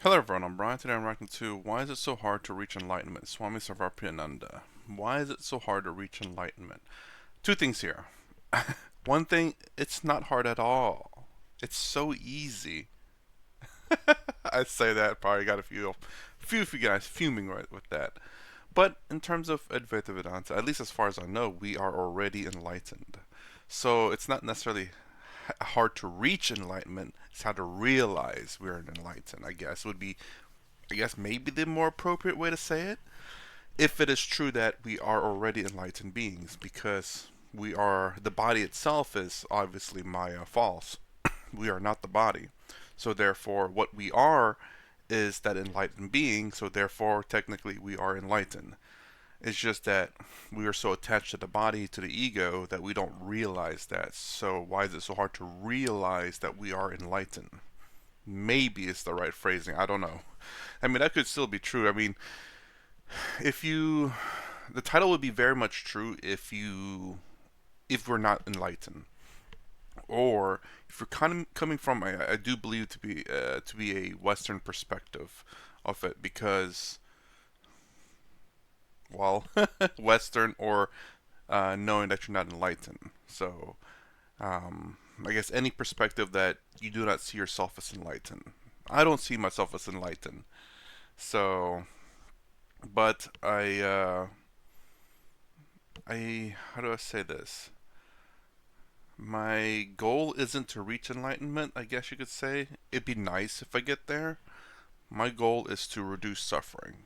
Hello everyone, I'm Brian. Today I'm reacting to Why is it so hard to reach enlightenment? Swami Sarvarpyananda. Why is it so hard to reach enlightenment? Two things here. One thing, it's not hard at all. It's so easy. I say that, probably got a few guys fuming right with that. But in terms of Advaita Vedanta, at least as far as I know, we are already enlightened. So it's not necessarily hard to reach enlightenment, it's how to realize we're enlightened, I guess, would be maybe the more appropriate way to say it, if it is true that we are already enlightened beings, because the body itself is obviously Maya false. We are not the body. So therefore, what we are is that enlightened being, so therefore, technically, we are enlightened. It's just that we are so attached to the body, to the ego, that we don't realize that. So why is it so hard to realize that we are enlightened? Maybe it's the right phrasing. I don't know. I mean, that could still be true. I mean, if you, the title would be very much true if we're not enlightened, or if you're kind of coming from, I do believe to be a Western perspective of it, because, well, Western or knowing that you're not enlightened. So, I guess any perspective that you do not see yourself as enlightened. I don't see myself as enlightened. So, but how do I say this? My goal isn't to reach enlightenment, I guess you could say. It'd be nice if I get there. My goal is to reduce suffering.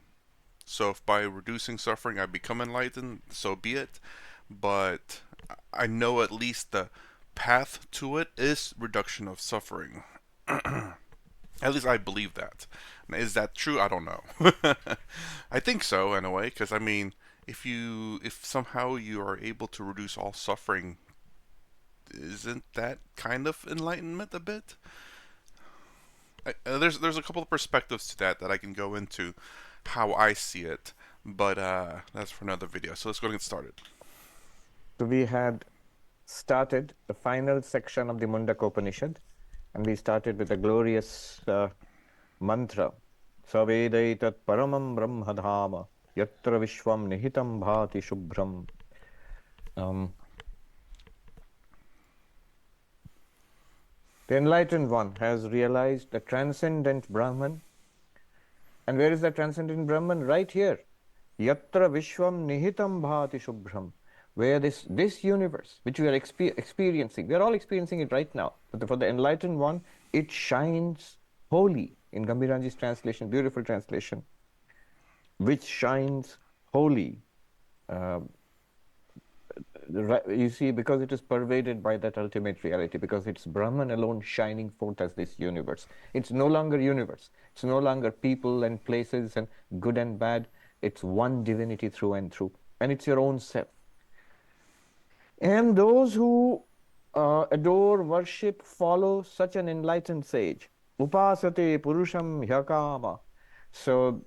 So if by reducing suffering I become enlightened, so be it. But I know at least the path to it is reduction of suffering. At least I believe that. Is that true? I don't know. I think so in a way, because I mean, if somehow you are able to reduce all suffering, isn't that kind of enlightenment a bit? There's a couple of perspectives to that I can go into how I see it, but that's for another video. So let's go and get started. So we had started the final section of the Mundaka Upanishad, and we started with a glorious mantra. Savedaitat paramam brahmadhama yatra vishwam nihitam bhati shubhram. The enlightened one has realized the transcendent Brahman. And where is the transcendent Brahman? Right here. Yatra vishwam nihitam bhati shubhram. Where this universe, which we are experiencing, we are all experiencing it right now. But for the enlightened one, it shines holy. In Gambhiranji's translation, beautiful translation, which shines holy. Uh, you see, because it is pervaded by that ultimate reality, because it's Brahman alone shining forth as this universe. It's no longer universe. It's no longer people and places and good and bad. It's one divinity through and through. And it's your own self. And those who adore, worship, follow such an enlightened sage, upasate purusham hyakama. So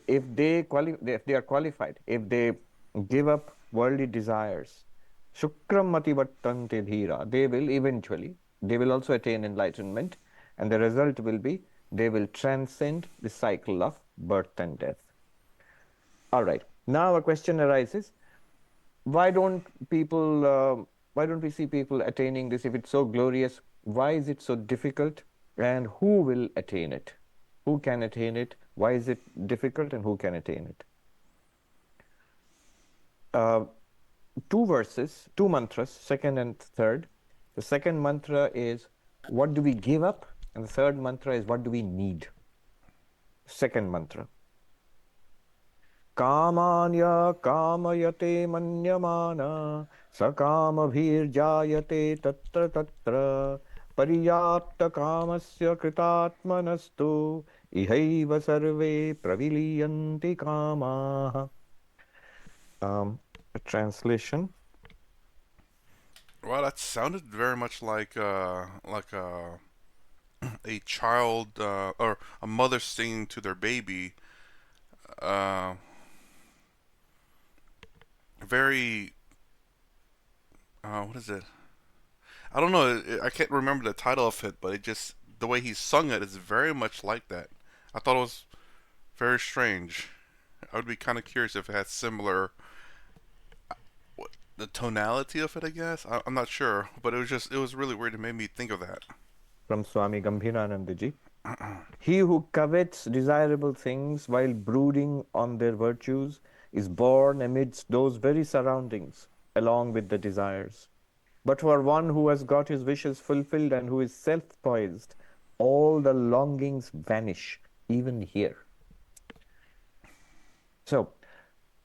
if they are qualified, if they give up worldly desires, shukram mativattante dhira, they will also attain enlightenment, and the result will be they will transcend the cycle of birth and death. All right. Now a question arises: why don't why don't we see people attaining this? If it's so glorious, why is it so difficult? And who will attain it? Who can attain it? Why is it difficult, and who can attain it? Two verses, two mantras, second and third. The second mantra is, what do we give up? And the third mantra is, what do we need? Second mantra. Kamanya kamayate manyamana sakamabhirjayate tatra tatra pariyapta kamasya kritatmanastu ihaiva sarve praviliyanti kamaha. A translation. Well, that sounded very much like a child or a mother singing to their baby. Uh, very what is it? I don't know. I can't remember the title of it, but it just the way he sung it is very much like that. I thought it was very strange. I would be kind of curious if it had similar, what, the tonality of it. I guess I'm not sure, but it was really weird. It made me think of that. From Swami Gambhiranandaji. He who covets desirable things while brooding on their virtues is born amidst those very surroundings, along with the desires. But for one who has got his wishes fulfilled and who is self poised, all the longings vanish, even here. So,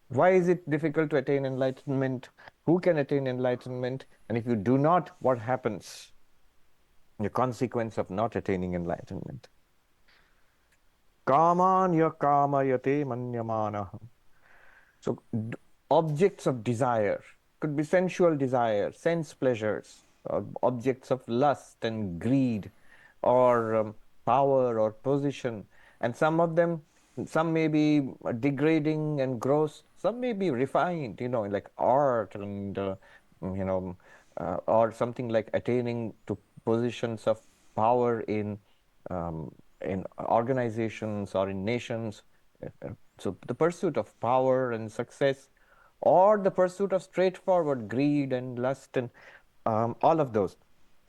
why is it difficult to attain enlightenment? Who can attain enlightenment? And if you do not, what happens? The consequence of not attaining enlightenment. Kamanya kamayate manyamana. So, objects of desire could be sensual desire, sense pleasures, or objects of lust and greed, or power or position. And some of them, some may be degrading and gross, some may be refined, like art and, or something like attaining to positions of power um, in organizations or in nations. So the pursuit of power and success, or the pursuit of straightforward greed and lust and all of those,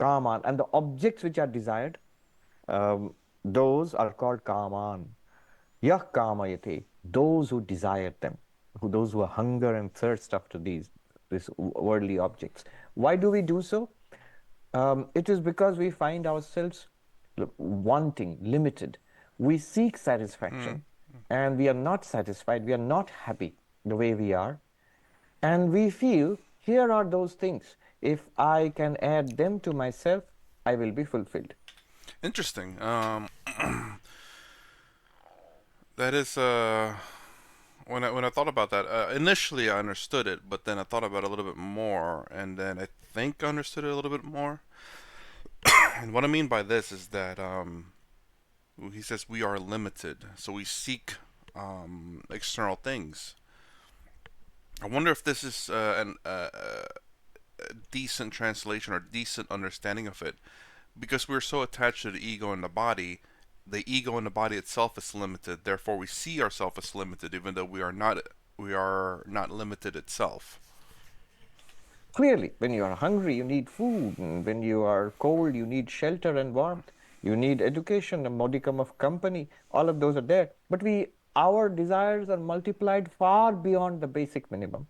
kaman, and the objects which are desired, um, those are called kaman. Yah kamayate, those who desire them, those who hunger and thirst after these worldly objects. Why do we do so? It is because we find ourselves wanting, limited. We seek Hmm. satisfaction and we are not satisfied. We are not happy the way we are. And we feel here are those things. If I can add them to myself, I will be fulfilled. Interesting. That is when I thought about that, initially I understood it, but then I thought about it a little bit more, and then I think I understood it a little bit more. And what I mean by this is that he says we are limited, so we seek external things. I wonder if this is a decent translation or decent understanding of it, because we're so attached to the ego and the body. The ego and the body itself is limited. Therefore, we see ourselves as limited, even though we are not. We are not limited itself. Clearly, when you are hungry, you need food. And when you are cold, you need shelter and warmth. You need education, a modicum of company. All of those are there. But our desires are multiplied far beyond the basic minimum.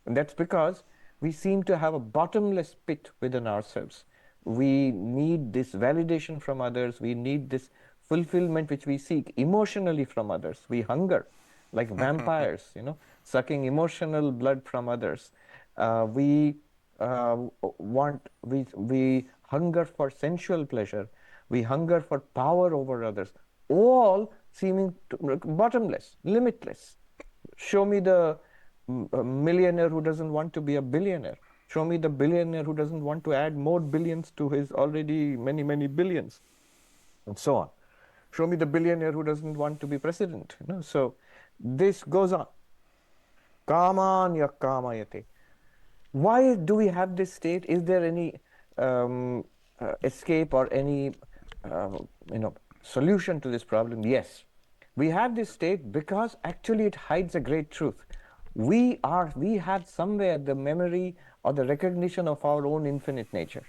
And that's because we seem to have a bottomless pit within ourselves. We need this validation from others. We need this fulfillment which we seek emotionally from others. We hunger like vampires, sucking emotional blood from others. We we hunger for sensual pleasure. We hunger for power over others, all seeming bottomless, limitless. Show me the millionaire who doesn't want to be a billionaire. Show me the billionaire who doesn't want to add more billions to his already many, many billions, and so on. Show me the billionaire who doesn't want to be president. So this goes on. Kamanya kamayate. Why do we have this state? Is there any um, escape or any uh, solution to this problem? Yes, we have this state because actually it hides a great truth. We have somewhere the memory or the recognition of our own infinite nature.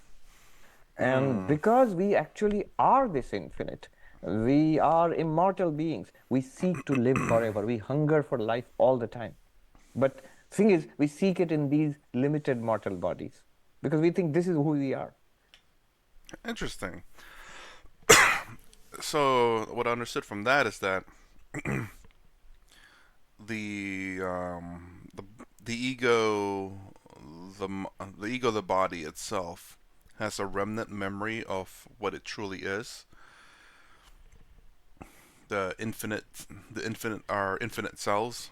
And Hmm. because we actually are this infinite, we are immortal beings. We seek to live forever. We hunger for life all the time. But thing is, we seek it in these limited mortal bodies because we think this is who we are. Interesting. So what I understood from that is that the um, the the ego, the the ego, the body itself has a remnant memory of what it truly is. The infinite are infinite cells.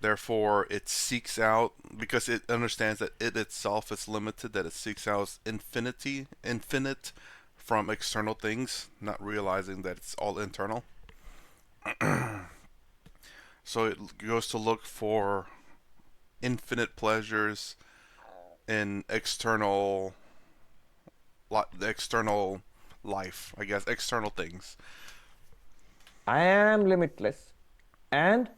Therefore, it seeks out, because it understands that it itself is limited. That it seeks out infinite from external things, not realizing that it's all internal. So it goes to look for infinite pleasures in the external life, I guess, external things. I am limitless, and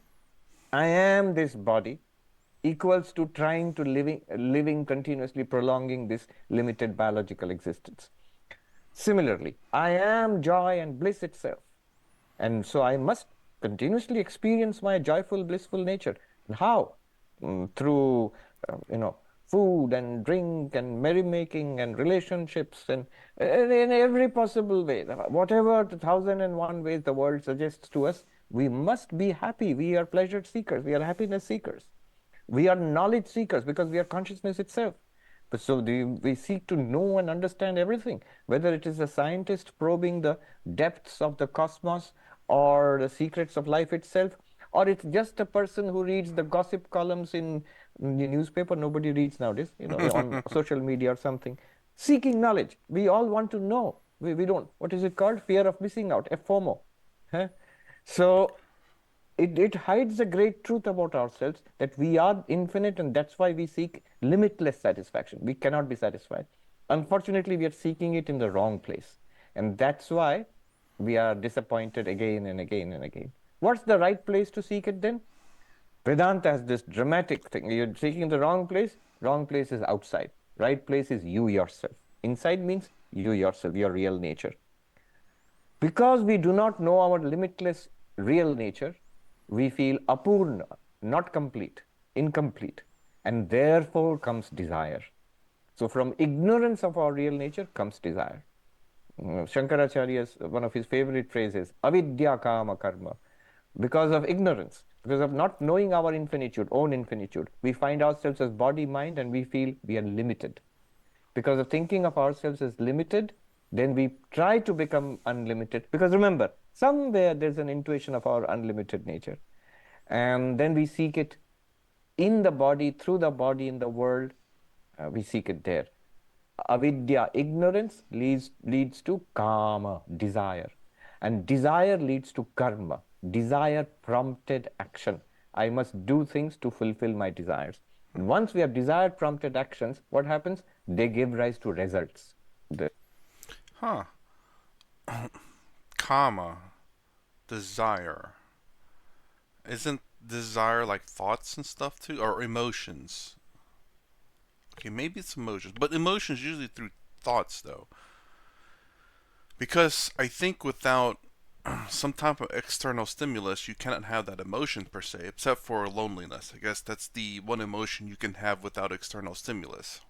I am this body equals to trying to living continuously prolonging this limited biological existence. Similarly, I am joy and bliss itself. And so I must continuously experience my joyful, blissful nature. And how? Through, food and drink and merrymaking and relationships and in every possible way. Whatever the thousand and one ways the world suggests to us, we must be happy. We are pleasure seekers. We are happiness seekers. We are knowledge seekers because we are consciousness itself. But so we seek to know and understand everything, whether it is a scientist probing the depths of the cosmos or the secrets of life itself, or it's just a person who reads the gossip columns in the newspaper. Nobody reads nowadays, on social media or something, seeking knowledge. We all want to know. We don't. What is it called? Fear of missing out, FOMO. Huh? So it hides a great truth about ourselves that we are infinite, and that's why we seek limitless satisfaction. We cannot be satisfied. Unfortunately, we are seeking it in the wrong place. And that's why we are disappointed again and again and again. What's the right place to seek it then? Vedanta has this dramatic thing. You're seeking the wrong place is outside. Right place is you yourself. Inside means you yourself, your real nature. Because we do not know our limitless real nature, we feel apurna, not complete, incomplete, and therefore comes desire. So from ignorance of our real nature comes desire. Shankaracharya's one of his favorite phrases, avidya kama karma. Because of ignorance, because of not knowing our infinitude, own infinitude, we find ourselves as body, mind, and we feel we are limited. Because of thinking of ourselves as limited, then we try to become unlimited. Because remember, somewhere there's an intuition of our unlimited nature. And then we seek it in the body, through the body, in the world. We seek it there. Avidya, ignorance, leads to kama, desire. And desire leads to karma, desire prompted action. I must do things to fulfill my desires. And once we have desire prompted actions, what happens? They give rise to results. The Huh. Karma. Desire. Isn't desire like thoughts and stuff too? Or emotions? Okay, maybe it's emotions. But emotions usually through thoughts though. Because I think without some type of external stimulus, you cannot have that emotion per se, except for loneliness. I guess that's the one emotion you can have without external stimulus.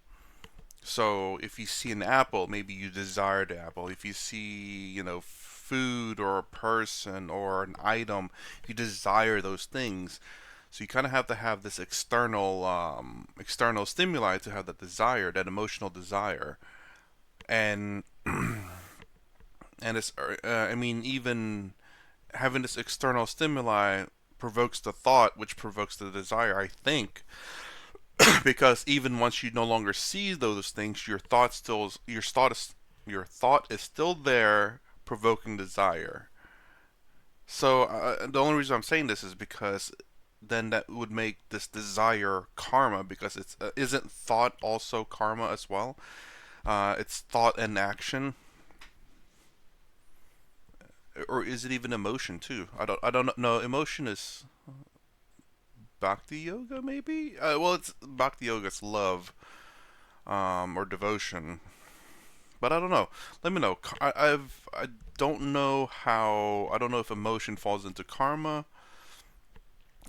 So if you see an apple, maybe you desire the apple. If you see, food or a person or an item, you desire those things. So you kind of have to have this external stimuli to have that desire, that emotional desire, and and it's I mean even having this external stimuli provokes the thought, which provokes the desire. I think because even once you no longer see those things, your thought is still there, provoking desire. So the only reason I'm saying this is because then that would make this desire karma because it's isn't thought also karma as well? It's thought and action, or is it even emotion too? I don't know. Emotion is bhakti yoga maybe. Well, it's bhakti yoga. It's love, or devotion. But I don't know. Let me know. I don't know how. I don't know if emotion falls into karma.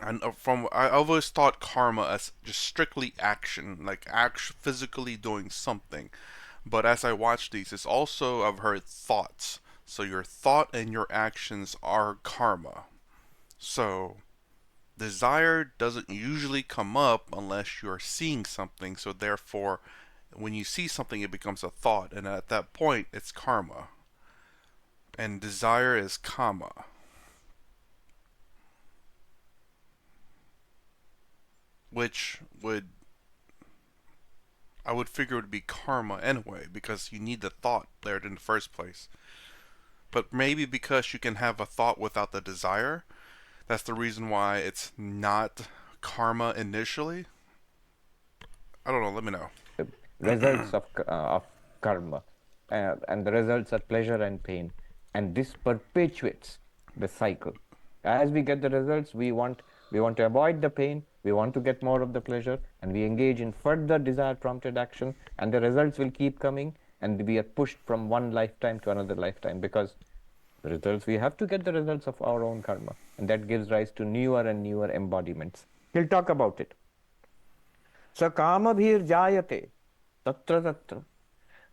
And I've always thought karma as just strictly action, like physically doing something. But as I watch these, it's also I've heard thoughts. So your thought and your actions are karma. So desire doesn't usually come up unless you're seeing something. So therefore, when you see something, it becomes a thought, and at that point, it's karma. And desire is kama, which would I would figure would be karma anyway, because you need the thought there in the first place. But maybe because you can have a thought without the desire, that's the reason why it's not karma initially. I don't know. Let me results know. of karma, and the results are pleasure and pain, and this perpetuates. the cycle. As we get the results, we want to avoid the pain, we want to get more of the pleasure, and we engage in further desire prompted action, and the results will keep coming, and we are pushed from one lifetime to another lifetime, because the results, we have to get the results of our own karma, and that gives rise to newer and newer embodiments. He'll talk about it. So kama bhir jayate tatra tatra.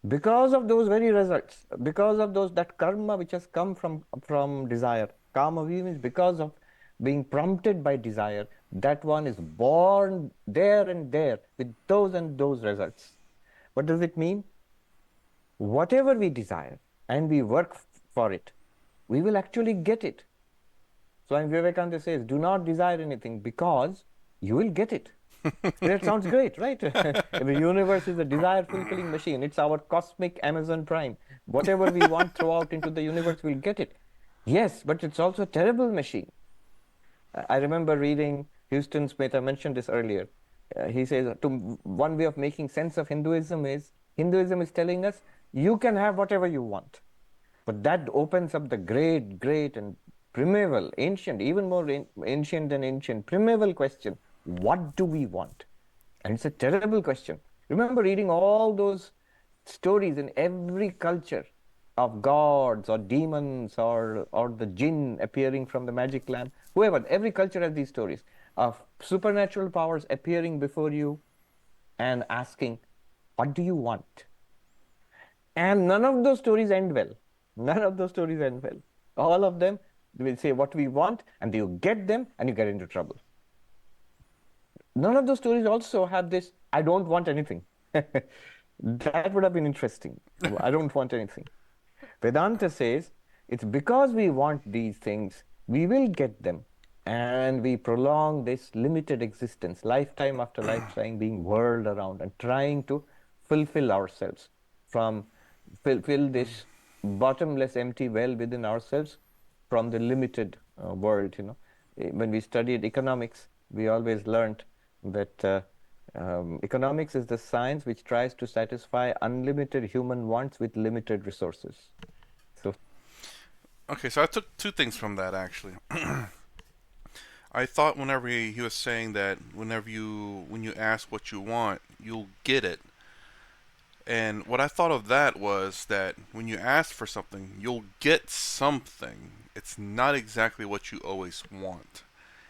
Because of those very results, because of those, that karma which has come from desire, kama means because of being prompted by desire, that one is born there and there with those and those results. What does it mean? Whatever we desire and we work for it, we will actually get it. Swami Vivekananda says, do not desire anything because you will get it. That sounds great, right? The universe is a desire fulfilling machine. It's our cosmic Amazon Prime. Whatever we want throw out into the universe, we'll get it. Yes, but it's also a terrible machine. I remember reading Houston Smith, I mentioned this earlier. He says, one way of making sense of Hinduism is telling us you can have whatever you want. But that opens up the great, great and primeval, ancient, even more ancient than ancient, primeval question. What do we want? And it's a terrible question. Remember reading all those stories in every culture of gods or demons or the jinn appearing from the magic lamp, whoever, every culture has these stories of supernatural powers appearing before you and asking, what do you want? And none of those stories end well. None of those stories end well. All of them will say what we want, and you get them and you get into trouble. None of those stories also have this, I don't want anything. That would have been interesting. I don't want anything. Vedanta says it's because we want these things, we will get them. And we prolong this limited existence, lifetime after lifetime, being whirled around and trying to fulfill ourselves from fill this bottomless empty well within ourselves from the limited world. When we studied economics, we always learned that economics is the science which tries to satisfy unlimited human wants with limited resources. So, Okay, so I took two things from that actually. I thought whenever he was saying that when you ask what you want, you'll get it. And what I thought of that was that when you ask for something, you'll get something. It's not exactly what you always want.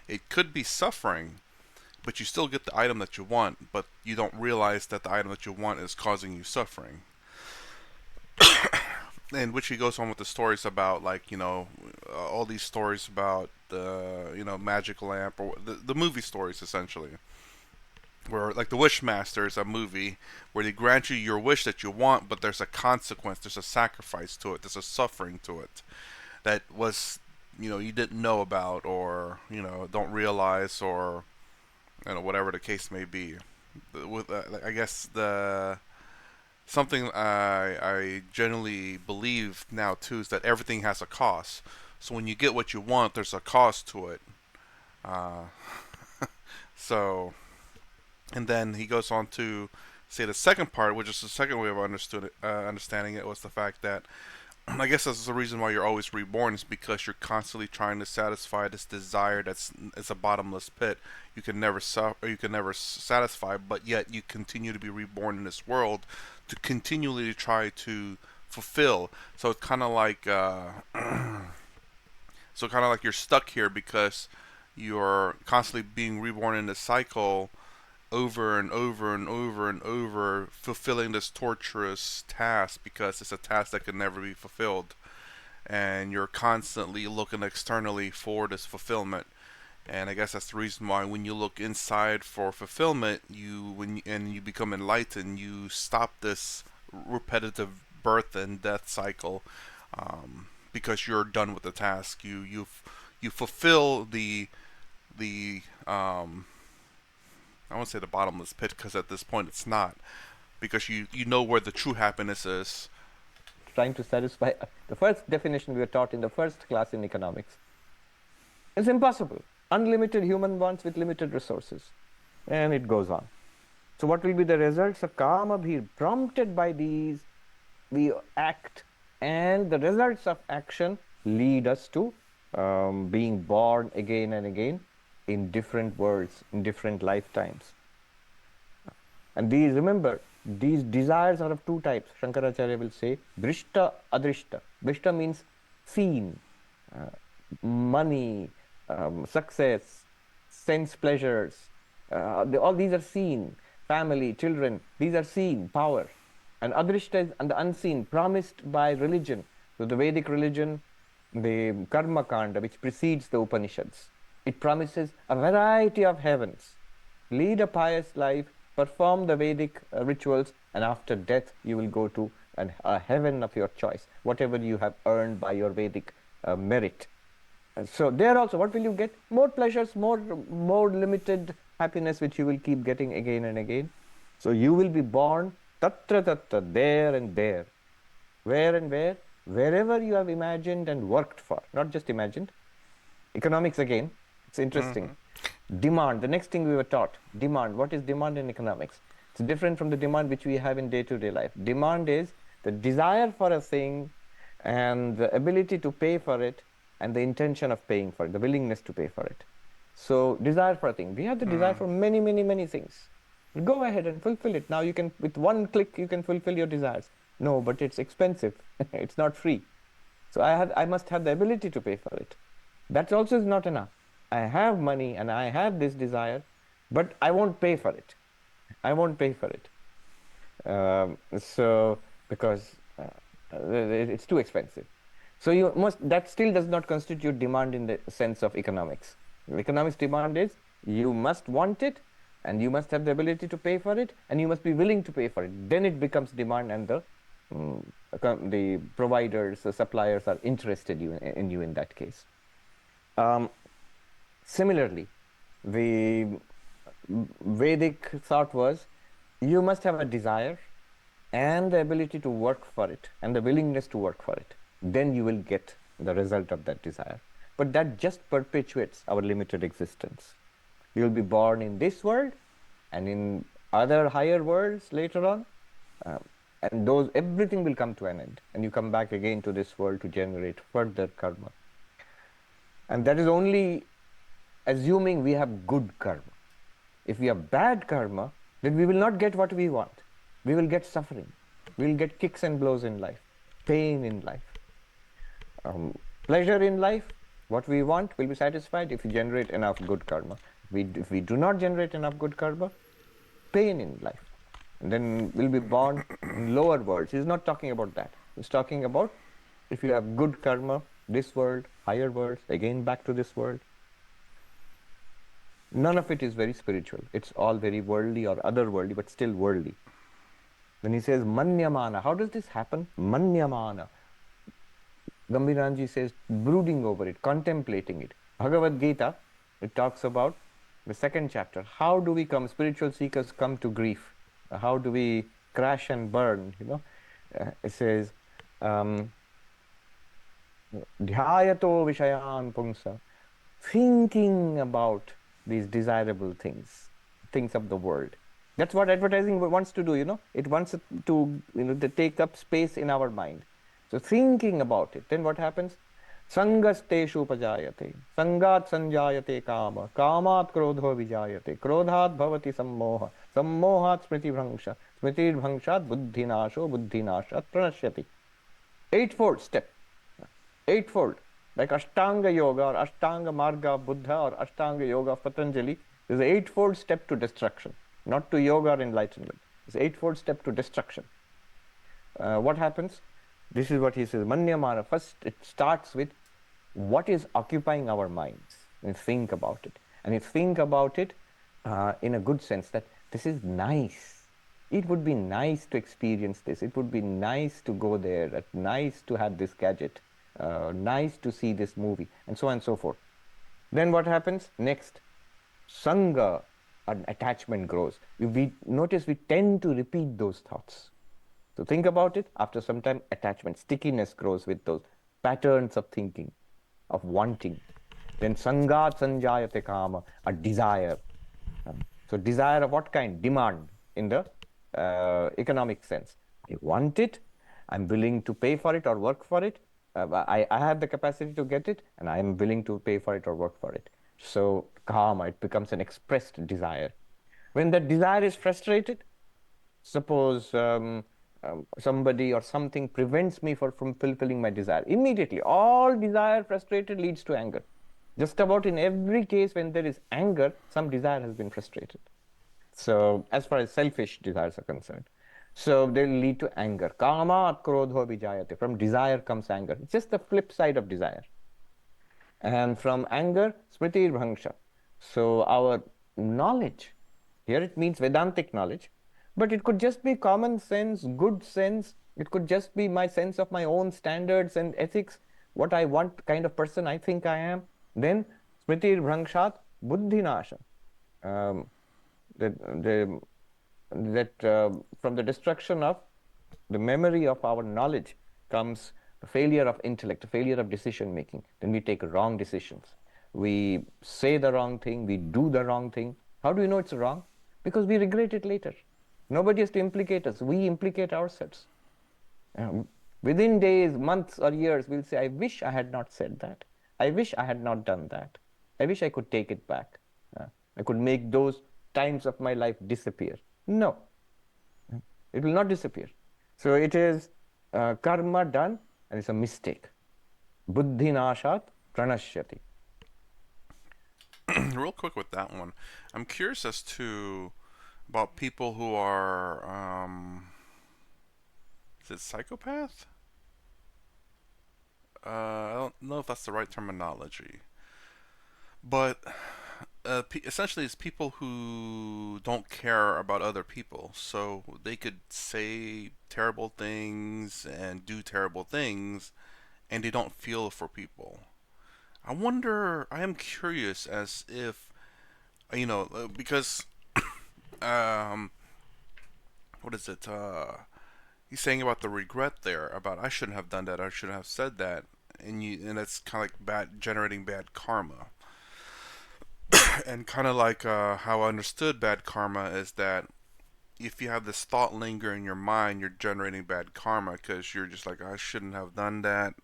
It could be suffering, but you still get the item that you want, but you don't realize that the item that you want is causing you suffering. And which he goes on with the stories about, like, all these stories about the, magic lamp, or the movie stories essentially, where, like, the Wishmaster is a movie where they grant you your wish that you want, but there's a consequence, there's a sacrifice to it, there's a suffering to it that was, you didn't know about, or don't realize, or whatever the case may be. With I guess the something I generally believe now too is that everything has a cost. So when you get what you want, there's a cost to it. Uh, so, and then he goes on to say the second part, which is the second way of understanding it, was the fact that I guess that's the reason why you're always reborn, is because you're constantly trying to satisfy this desire that's it's a bottomless pit. You can never satisfy, but yet you continue to be reborn in this world to continually try to fulfill. So it's kind of like you're stuck here because you're constantly being reborn in this cycle over and over and over and over, fulfilling this torturous task because it's a task that can never be fulfilled. And you're constantly looking externally for this fulfillment. And I guess that's the reason why when you look inside for fulfillment, and you become enlightened, you stop this repetitive birth and death cycle, because you're done with the task. You fulfill the I won't say the bottomless pit, because at this point it's not, because you know where the true happiness is. trying to satisfy the first definition we were taught in the first class in economics. It's impossible. Unlimited human wants with limited resources. And it goes on. So, what will be the results of kama bhir? Prompted by these, we act, and the results of action lead us to being born again and again in different worlds, in different lifetimes. And these, remember, these desires are of two types. Shankaracharya will say, Drishta, Adrishta. Drishta means seen, uh, money, success, sense pleasures. All these are seen. Family, children, these are seen, power. And Adrishta is and the unseen, promised by religion. So the Vedic religion, the Karma Kanda, which precedes the Upanishads, it promises a variety of heavens. Lead a pious life, perform the Vedic rituals, and after death, you will go to a heaven of your choice, whatever you have earned by your Vedic merit. And so there also, what will you get? More pleasures, more limited happiness, which you will keep getting again and again. So you will be born tatra tatra, there and there. Where and where? Wherever you have imagined and worked for, not just imagined. Economics again, it's interesting. Mm-hmm. Demand, the next thing we were taught, demand. What is demand in economics? It's different from the demand which we have in day-to-day life. Demand is the desire for a thing and the ability to pay for it and the intention of paying for it, the willingness to pay for it. So desire for a thing. We have the desire Mm. for many, many, many things. Go ahead and fulfill it. Now you can, with one click, you can fulfill your desires. No, but it's expensive. It's not free. So I must have the ability to pay for it. That also is not enough. I have money and I have this desire, but I won't pay for it. I won't pay for it. So because it's too expensive. So you must, that still does not constitute demand in the sense of economics. Economics demand is you must want it and you must have the ability to pay for it and you must be willing to pay for it. Then it becomes demand and the providers, the suppliers are interested in you in that case. Similarly, the Vedic thought was you must have a desire and the ability to work for it and the willingness to work for it. Then you will get the result of that desire. But that just perpetuates our limited existence. You will be born in this world and in other higher worlds later on. And those everything will come to an end. And you come back again to this world to generate further karma. And that is only assuming we have good karma. If we have bad karma, then we will not get what we want. We will get suffering. We will get kicks and blows in life, pain in life. Pleasure in life, what we want will be satisfied if we generate enough good karma. If we do not generate enough good karma, pain in life. And then we'll be born in lower worlds. He's not talking about that. He's talking about if you have good karma, this world, higher worlds, again back to this world. None of it is very spiritual. It's all very worldly or otherworldly, but still worldly. Then he says, Manyamana. How does this happen? Manyamana. Gambhiranji says, brooding over it, contemplating it. Bhagavad Gita, it talks about the second chapter. How do we come, spiritual seekers come to grief? How do we crash and burn? It says, Dhyayato Vishayan Pungsa, thinking about these desirable things, things of the world. That's what advertising wants to do, It wants to, to take up space in our mind. So thinking about it, then what happens? Sangasteshu pajayate, sangat sanjayate kama, kamat krodho vijayate, krodhat bhavati sammoha, sammohat smriti bhangsha, smriti bhangshat buddhinasho, buddhinashat pranashyati. Eightfold step, eightfold. Like Ashtanga Yoga or Ashtanga Marga of Buddha or Ashtanga Yoga of Patanjali, there's an eightfold step to destruction, not to yoga or enlightenment. It's an eightfold step to destruction. What happens? This is what he says, Manyamana. First, it starts with what is occupying our minds and think about it. And you think about it in a good sense that this is nice. It would be nice to experience this. It would be nice to go there, nice to have this gadget. Nice to see this movie, and so on and so forth. Then what happens? Next, Sangha, an attachment grows. We notice we tend to repeat those thoughts. So think about it. After some time, attachment, stickiness grows with those patterns of thinking, of wanting. Then Sangat Sanjayate Kama, a desire. So desire of what kind? Demand in the economic sense. I want it. I'm willing to pay for it or work for it. I have the capacity to get it, and I am willing to pay for it or work for it. So karma, it becomes an expressed desire. When that desire is frustrated, suppose somebody or something prevents me from fulfilling my desire, immediately all desire frustrated leads to anger. Just about in every case when there is anger, some desire has been frustrated. So as far as selfish desires are concerned, so they'll lead to anger. Kama krodho vijayate. From desire comes anger. It's just the flip side of desire. And from anger, smriti bhangsha. So our knowledge, here it means Vedantic knowledge, but it could just be common sense, good sense. It could just be my sense of my own standards and ethics, what I want, kind of person I think I am. Then smriti bhangshat buddhi nasha. Um, that the that from the destruction of the memory of our knowledge comes the failure of intellect, the failure of decision making. Then we take wrong decisions. We say the wrong thing, we do the wrong thing. How do you know it's wrong? Because we regret it later. Nobody has to implicate us, we implicate ourselves. Um, Within days, months, or years, we'll say, I wish I had not said that. I wish I had not done that. I wish I could take it back. I could make those times of my life disappear. No, it will not disappear. So it is karma done and it's a mistake. Buddhi nashat pranashyati. Real quick with that one, I'm curious as to about people who are, is it psychopath? I don't know if that's the right terminology, but essentially it's people who don't care about other people, so they could say terrible things and do terrible things, and they don't feel for people. I wonder. I am curious as if because um, what is it? He's saying about the regret there about I shouldn't have done that. I shouldn't have said that, and it's kind of like bad generating bad karma, and kind of like how I understood bad karma is that if you have this thought linger in your mind, you're generating bad karma because you're just like I shouldn't have done that.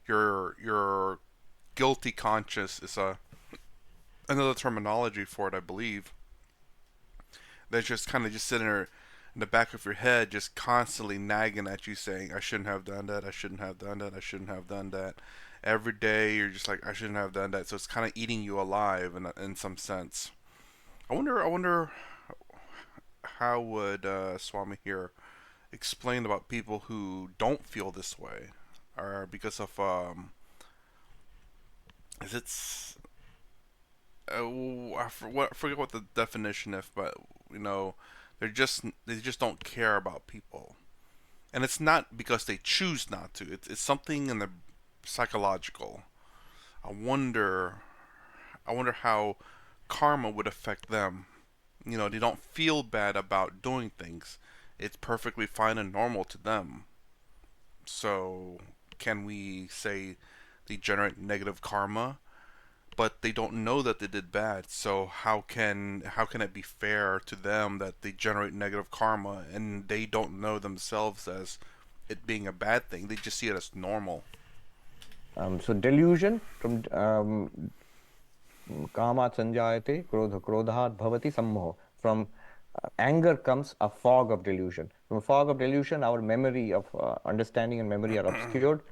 Your guilty conscious is another terminology for it, I believe. That's just kind of just sitting there in the back of your head, just constantly nagging at you, saying, "I shouldn't have done that. I shouldn't have done that. I shouldn't have done that." Every day, you're just like, "I shouldn't have done that." So it's kind of eating you alive in some sense. I wonder how would Swami here explain about people who don't feel this way, or because of is it's I forget what the definition is, but you know, they just don't care about people, and it's not because they choose not to. It's something in the psychological. I wonder, I wonder how karma would affect them. They don't feel bad about doing things. It's perfectly fine and normal to them. So, can we say they generate negative karma? But they don't know that they did bad. So how can it be fair to them that they generate negative karma and they don't know themselves as it being a bad thing? They just see it as normal. So delusion from kamat sanjayate, krodhat bhavati sammoho. From anger comes a fog of delusion. From a fog of delusion, our memory of understanding and memory are obscured.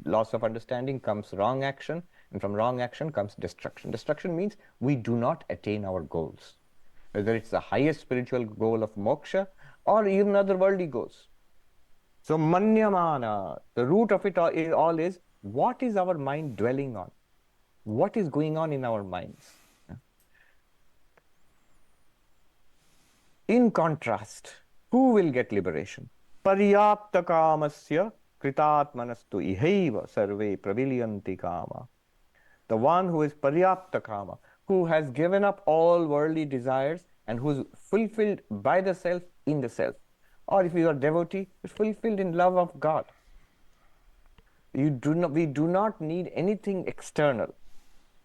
Loss of understanding comes wrong action, and from wrong action comes destruction. Destruction means we do not attain our goals, whether it's the highest spiritual goal of moksha or even otherworldly goals. So manyamana, the root of it all is what is our mind dwelling on? What is going on in our minds? In contrast, who will get liberation? Paryapta kamasya kritatmanastu ihaiva sarve pravilyanti kama. The one who is paryapta kama, who has given up all worldly desires and who is fulfilled by the self in the self. Or if you are devotee, is fulfilled in love of God. We do not need anything external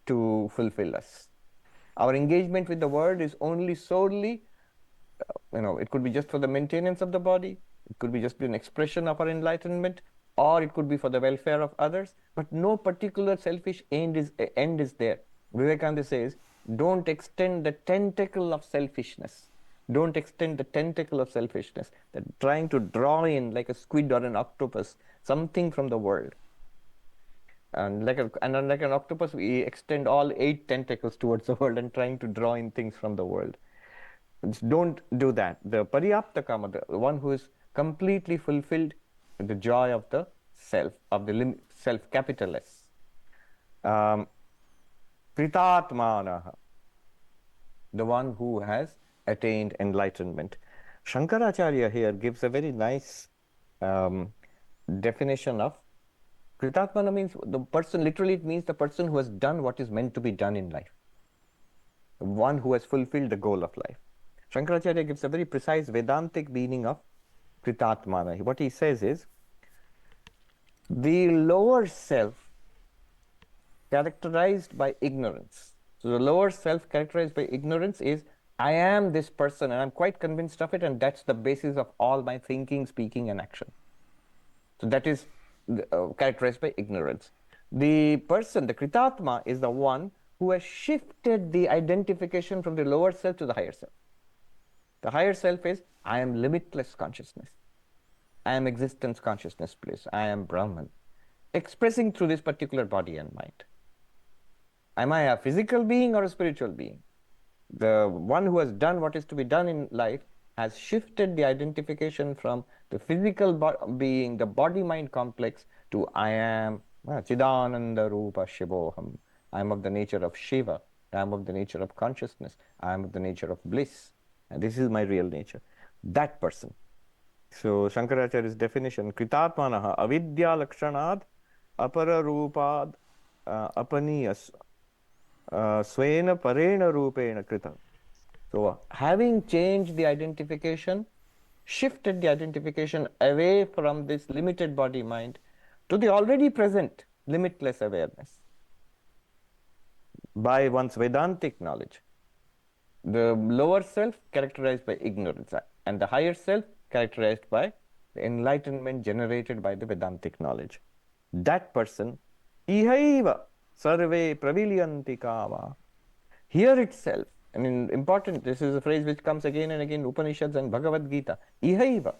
to fulfill us. Our engagement with the world is only solely, it could be just for the maintenance of the body. It could be just an expression of our enlightenment, or it could be for the welfare of others, but no particular selfish end is there. Vivekananda says, don't extend the tentacle of selfishness. Don't extend the tentacle of selfishness, that trying to draw in like a squid or an octopus something from the world. And like an octopus, we extend all 8 tentacles towards the world and trying to draw in things from the world. Don't do that. The paryapta kama, the one who is completely fulfilled the joy of the self, of the self, capital S. Kritatmanaha, the one who has attained enlightenment. Shankaracharya here gives a very nice definition of Kritatmana means the person, literally it means the person who has done what is meant to be done in life, one who has fulfilled the goal of life. Shankaracharya gives a very precise Vedantic meaning of Kritatmana. What he says is, the lower self characterized by ignorance. So the lower self characterized by ignorance is, I am this person and I'm quite convinced of it, and that's the basis of all my thinking, speaking, and action. So that is characterized by ignorance. The person, the Kritatma, is the one who has shifted the identification from the lower self to the higher self. The higher self is, I am limitless consciousness. I am existence consciousness bliss. I am Brahman, expressing through this particular body and mind. Am I a physical being or a spiritual being? The one who has done what is to be done in life has shifted the identification from the physical being, the body-mind complex, to I am Chidananda Rupa Shivoham. I am of the nature of Shiva. I am of the nature of consciousness. I am of the nature of bliss. And this is my real nature. That person. So Shankaracharya's definition, Kritatmanaha avidya lakshanad apara rupad apaniyas swena parena rupena krita. So having changed the identification, shifted the identification away from this limited body mind to the already present limitless awareness by one's Vedantic knowledge. The lower self characterized by ignorance, and the higher self characterized by the enlightenment generated by the Vedantic knowledge. That person, ihaiva sarve pravilyanti kama. Here itself, and important, this is a phrase which comes again and again in Upanishads and Bhagavad Gita. Ihaiva.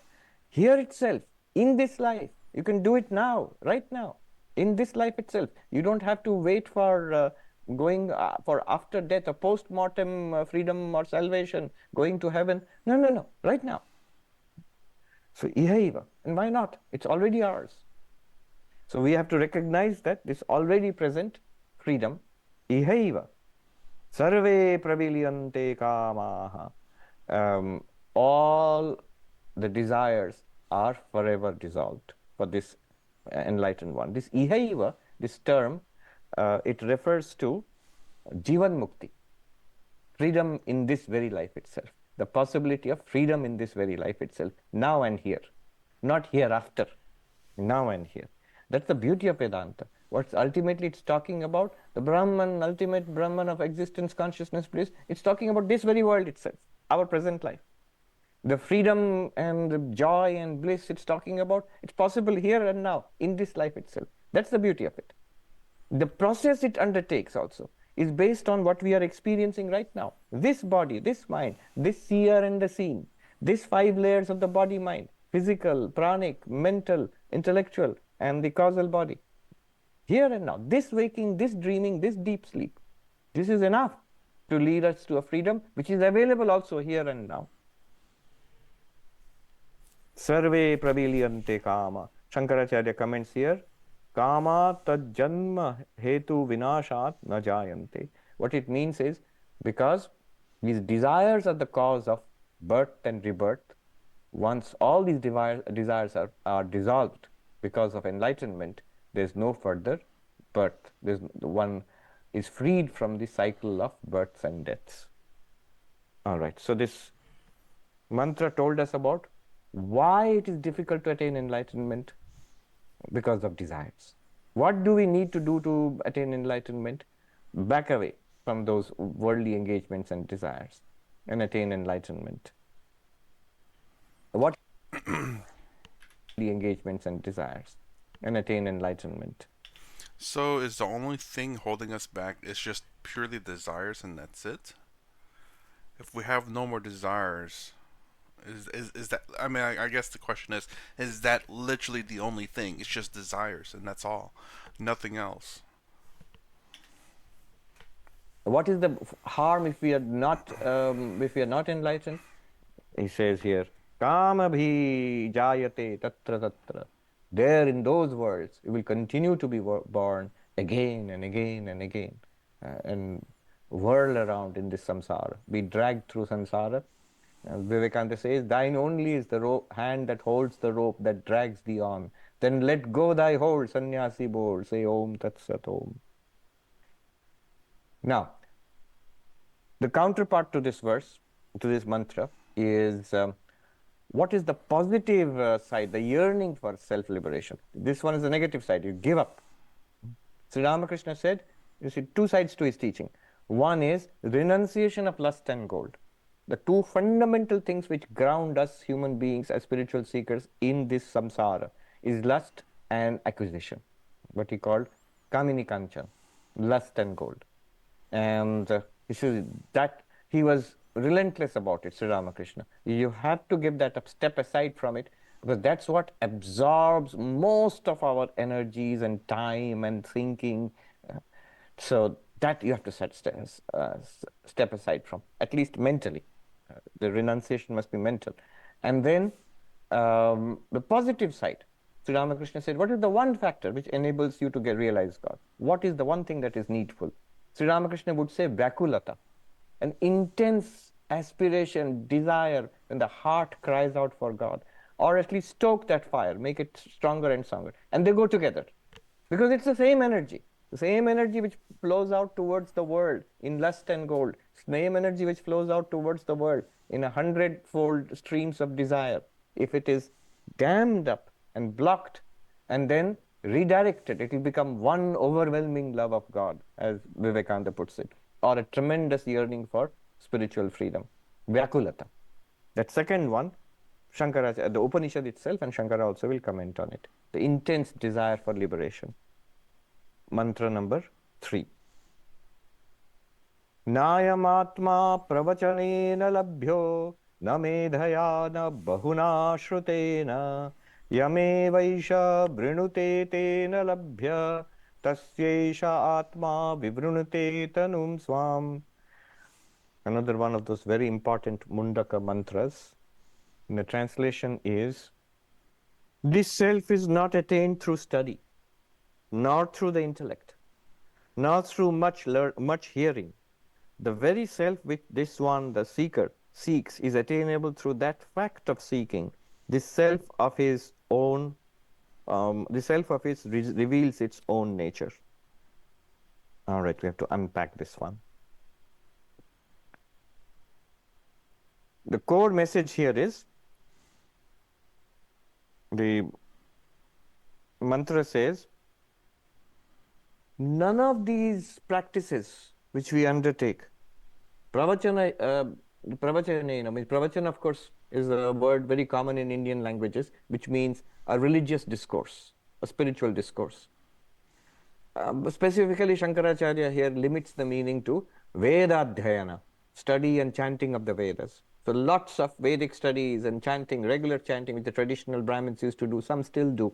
Here itself, in this life, you can do it now, right now, in this life itself. You don't have to wait for going for after death, a post-mortem freedom or salvation, going to heaven. No, no, no, right now. So, ihaiva. And why not? It's already ours. So, we have to recognize that this already present freedom, ihaiva. Sarve pravilyante kamaha. All the desires are forever dissolved for this enlightened one. This ihaiva, this term, it refers to jivan mukti, freedom in this very life itself, the possibility of freedom in this very life itself, now and here, not hereafter, now and here. That's the beauty of Vedanta. What's ultimately it's talking about, the Brahman, ultimate Brahman of existence, consciousness, bliss, it's talking about this very world itself, our present life. The freedom and the joy and bliss it's talking about, it's possible here and now, in this life itself. That's the beauty of it. The process it undertakes also is based on what we are experiencing right now. This body, this mind, this seer and the seen, these 5 layers of the body-mind, physical, pranic, mental, intellectual, and the causal body. Here and now, this waking, this dreaming, this deep sleep, this is enough to lead us to a freedom which is available also here and now. Sarve pravilyante kama. Shankaracharya comments here, kama tad janma hetu vinashat na jayante. What it means is, because these desires are the cause of birth and rebirth, once all these desires are dissolved because of enlightenment, there's no further birth. One is freed from the cycle of births and deaths. All right, so this mantra told us about why it is difficult to attain enlightenment, because of desires. What do we need to do to attain enlightenment? Back away from those worldly engagements and desires and attain enlightenment. What the engagements and desires? and attain enlightenment. So is the only thing holding us back is just purely desires and that's it? If we have no more desires, is that, I mean, I guess the question is that literally the only thing? It's just desires and that's all. Nothing else. What is the harm if we are not enlightened? He says here, Kama bhi jayate tatra tatra. There in those worlds, you will continue to be born again and again and again, and whirl around in this samsara, be dragged through samsara. Vivekananda says, thine only is the hand that holds the rope that drags thee on. Then let go thy hold, sannyasi bold. Say Om Tat Sat Om. Now, the counterpart to this verse, to this mantra, is what is the positive side, the yearning for self-liberation? This one is the negative side. You give up. Sri Ramakrishna said, you see, two sides to his teaching. One is renunciation of lust and gold. The two fundamental things which ground us human beings as spiritual seekers in this samsara is lust and acquisition, what he called kamini kanchan, lust and gold. And that he was relentless about it, Sri Ramakrishna. You have to give that a step aside from it, because that's what absorbs most of our energies and time and thinking. So that you have to step aside from, at least mentally. The renunciation must be mental. And then the positive side. Sri Ramakrishna said, what is the one factor which enables you to realize God? What is the one thing that is needful? Sri Ramakrishna would say Vyakulata, an intense aspiration, desire, when the heart cries out for God, or at least stoke that fire, make it stronger and stronger. And they go together because it's the same energy which flows out towards the world in lust and gold, same energy which flows out towards the world in 100-fold streams of desire. If it is dammed up and blocked and then redirected, it will become one overwhelming love of God, as Vivekananda puts it, or a tremendous yearning for spiritual freedom. Vyakulata. That second one, Shankara, the Upanishad itself, and Shankara also will comment on it. The intense desire for liberation. Mantra number 3. Nayamatma pravachanena labhyo na medhaya na bahuna shrutena yame vaisha vrinute tena labhya tasyesha atma vivrunute tanum swam. Another one of those very important Mundaka mantras. In the translation is, this self is not attained through study, nor through the intellect, nor through much hearing. The very self which this one, the seeker, seeks is attainable through that fact of seeking. This self of his own, the self of his reveals its own nature. All right, we have to unpack this one. The core message here is, the mantra says, none of these practices which we undertake, pravachana, pravachana, of course, is a word very common in Indian languages, which means a religious discourse, a spiritual discourse. Specifically, Shankaracharya here limits the meaning to Vedadhyayana, study and chanting of the Vedas. So lots of Vedic studies and chanting, regular chanting, which the traditional Brahmins used to do, some still do.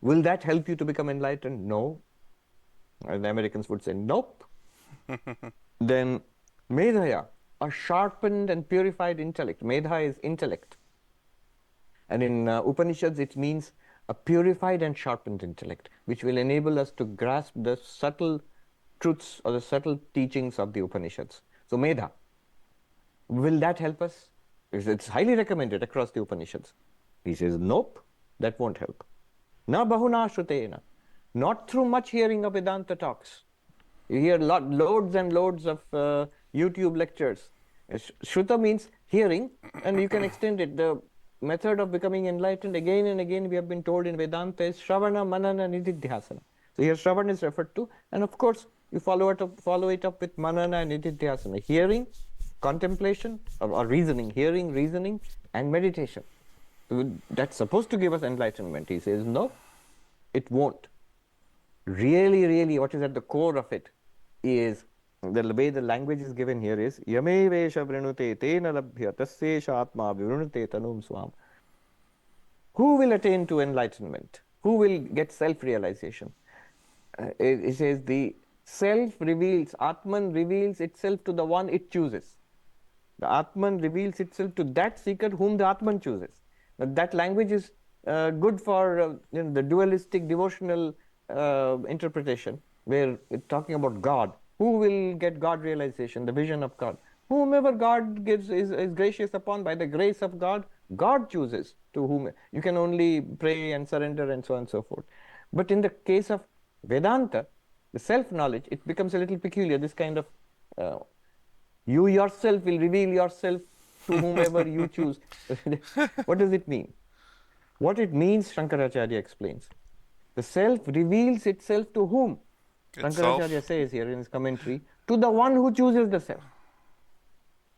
Will that help you to become enlightened? No. And the Americans would say, nope. Then Medhaya, a sharpened and purified intellect. Medha is intellect. And in Upanishads, it means a purified and sharpened intellect, which will enable us to grasp the subtle truths or the subtle teachings of the Upanishads. So Medha, will that help us? It's highly recommended across the Upanishads. He says, nope, that won't help. Na bahuna shrutena, not through much hearing of Vedanta talks. You hear loads and loads of YouTube lectures. Shruta means hearing, and you can extend it. The method of becoming enlightened, again and again, we have been told in Vedanta, is Shravana, Manana, Nididhyasana. So here Shravana is referred to, and of course, you follow it up with Manana and Nididhyasana. Hearing, contemplation, or reasoning, hearing, reasoning, and meditation. That's supposed to give us enlightenment. He says, no. It won't. Really, really, what is at the core of it is the way the language is given here is Yame Vesha Vrinute Tena Labhya Tasyesha Atma Vrinute Tanum Swam. Who will attain to enlightenment? Who will get self-realization? It says the self reveals, Atman reveals itself to the one it chooses. The Atman reveals itself to that seeker whom the Atman chooses. Now, that language is good for the dualistic devotional interpretation, where it's talking about God. Who will get God realization, the vision of God? Whomever God gives is gracious upon by the grace of God, God chooses to whom. You can only pray and surrender and so on and so forth. But in the case of Vedanta, the self-knowledge, it becomes a little peculiar, this kind of uh, you yourself will reveal yourself to whomever you choose. What does it mean? What it means, Shankaracharya explains. The self reveals itself to whom? Shankaracharya Itself. says here in his commentary, to the one who chooses the self.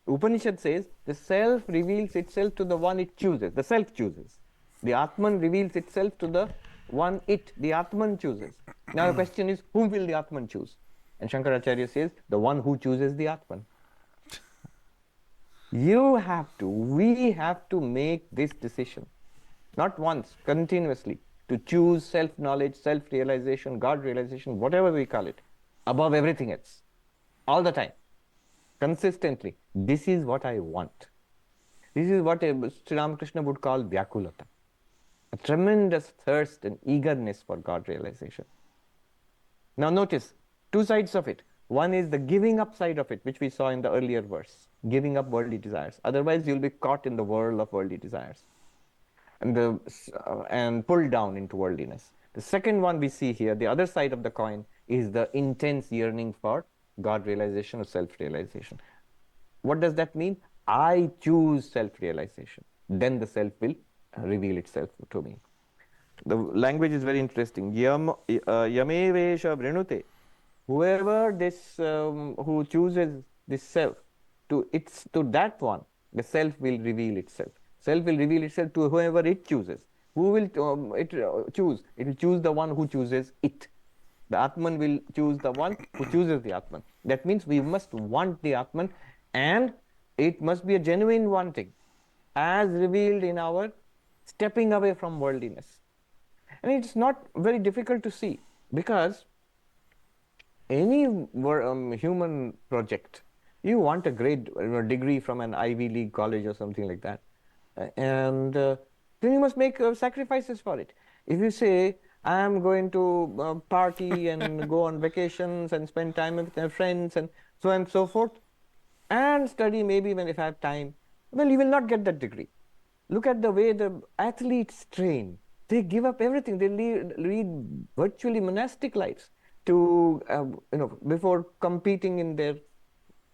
Upanishad says the self reveals itself to the one it chooses, the self chooses. The Atman reveals itself to the one the Atman chooses. Now the question is, whom will the Atman choose? And Shankaracharya says, the one who chooses the Atman. We have to make this decision, not once, continuously, to choose self knowledge, self realization, God realization, whatever we call it, above everything else, all the time, consistently. This is what I want. This is what Sri Ramakrishna would call Vyakulata, a tremendous thirst and eagerness for God realization. Now, notice two sides of it. One is the giving up side of it, which we saw in the earlier verse, giving up worldly desires. Otherwise, you'll be caught in the whirl of worldly desires and pulled down into worldliness. The second one we see here, the other side of the coin, is the intense yearning for God realization or self realization. What does that mean? I choose self realization. Then the self will reveal itself to me. The language is very interesting. Yamevesha vrinute. Whoever who chooses this self, it's to that one, the self will reveal itself. Self will reveal itself to whoever it chooses. Who will it choose? It will choose the one who chooses it. The Atman will choose the one who chooses the Atman. That means we must want the Atman, and it must be a genuine wanting, as revealed in our stepping away from worldliness. And it's not very difficult to see, because any human project, you want a great degree from an Ivy League college or something like that, and then you must make sacrifices for it. If you say, I am going to party and go on vacations and spend time with my friends and so on and so forth, and study maybe when if I have time, well, you will not get that degree. Look at the way the athletes train. They give up everything. They lead virtually monastic lives to, before competing in their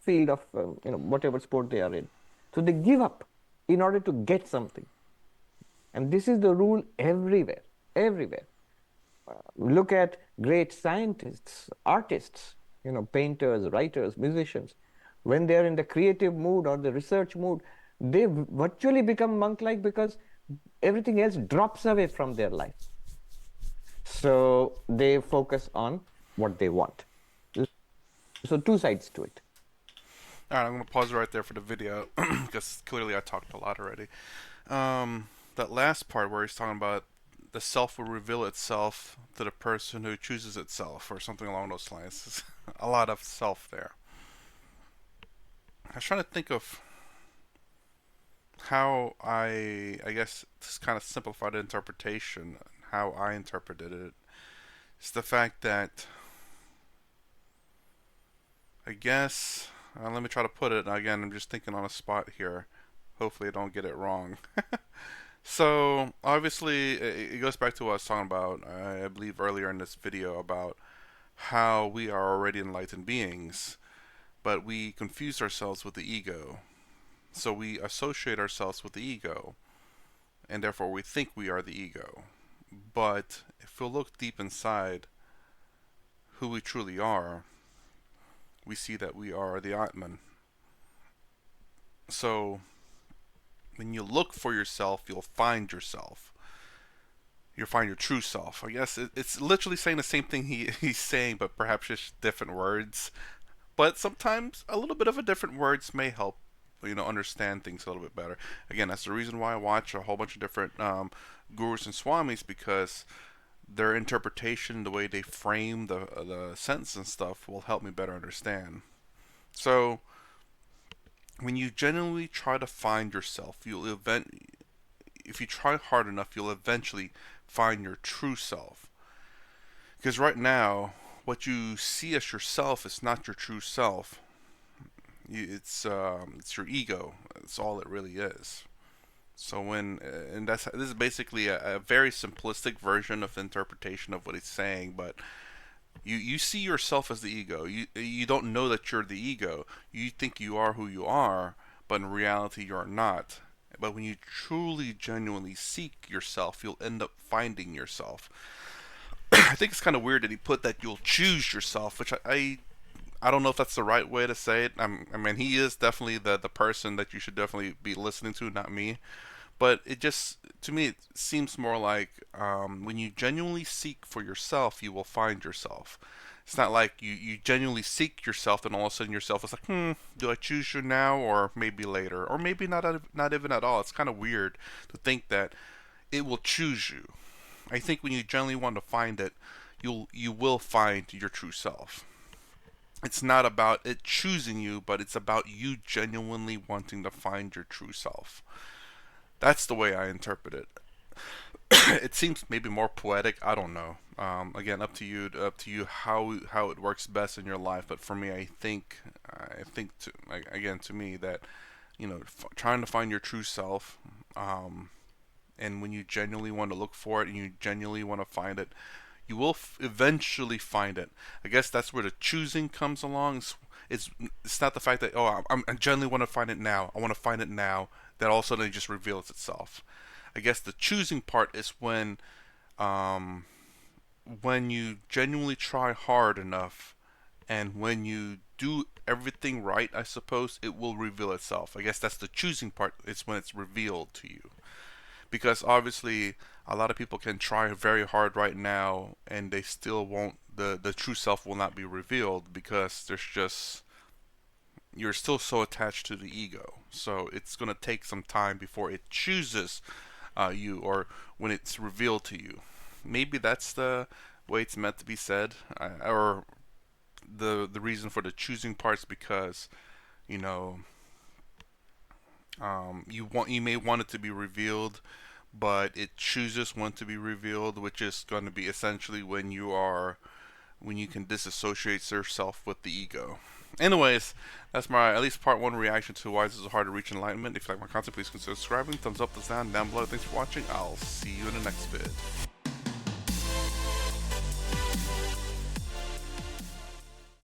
field of, whatever sport they are in. So they give up in order to get something. And this is the rule everywhere, everywhere. Look at great scientists, artists, painters, writers, musicians. When they're in the creative mood or the research mood, they virtually become monk-like, because everything else drops away from their life. So they focus on what they want. So two sides to it. Alright, I'm going to pause right there for the video because clearly I talked a lot already. That last part where he's talking about the self will reveal itself to the person who chooses itself, or something along those lines. A lot of self there. I was trying to think of how I guess this kind of simplified interpretation, how I interpreted it. It's the fact that I guess let me try to put it again. I'm just thinking on a spot here. Hopefully, I don't get it wrong. So obviously, it goes back to what I was talking about. I believe earlier in this video about how we are already enlightened beings, but we confuse ourselves with the ego. So we associate ourselves with the ego, and therefore we think we are the ego. But if we look deep inside who we truly are, we see that we are the Atman. So when you look for yourself, you'll find yourself. you'll find your true self. I guess it's literally saying the same thing he's saying, but perhaps just different words. But sometimes a little bit of a different words may help understand things a little bit better. Again, that's the reason why I watch a whole bunch of different gurus and swamis, because their interpretation, the way they frame the sentence and stuff, will help me better understand. So when you genuinely try to find yourself, if you try hard enough, you'll eventually find your true self. Because right now, what you see as yourself is not your true self. It's your ego. That's all it really is. So and this is basically a very simplistic version of interpretation of what he's saying, but you see yourself as the ego. You don't know that you're the ego. You think you are who you are, but in reality you're not. But when you truly, genuinely seek yourself, you'll end up finding yourself. I think it's kind of weird that he put that you'll choose yourself, which I don't know if that's the right way to say it. I mean, he is definitely the person that you should definitely be listening to, not me. But it just, to me, it seems more like when you genuinely seek for yourself, you will find yourself. It's not like you genuinely seek yourself and all of a sudden yourself is like, do I choose you now or maybe later? Or maybe not even at all. It's kind of weird to think that it will choose you. I think when you genuinely want to find it, you will find your true self. It's not about it choosing you, but it's about you genuinely wanting to find your true self. That's the way I interpret it. It seems maybe more poetic. I don't know. Again, up to you how it works best in your life. But for me, again, to me that trying to find your true self, and when you genuinely want to look for it and you genuinely want to find it, you will eventually find it. I guess that's where the choosing comes along. It's not the fact that I genuinely want to find it now. I want to find it now. That all of a sudden it just reveals itself. I guess the choosing part is um, when you genuinely try hard enough, and when you do everything right, I suppose it will reveal itself. I guess that's the choosing part. It's when it's revealed to you, because obviously a lot of people can try very hard right now and they still won't. The true self will not be revealed because there's just you're still so attached to the ego. So it's going to take some time before it chooses you, or when it's revealed to you. Maybe that's the way it's meant to be said, or the reason for the choosing parts, because you know you may want it to be revealed, but it chooses when to be revealed, which is going to be essentially when you can disassociate yourself with the ego. Anyways, that's my at least part one reaction to why this is hard to reach enlightenment. If you like my content, please consider subscribing. Thumbs up, thumbs down below. Thanks for watching. I'll see you in the next vid.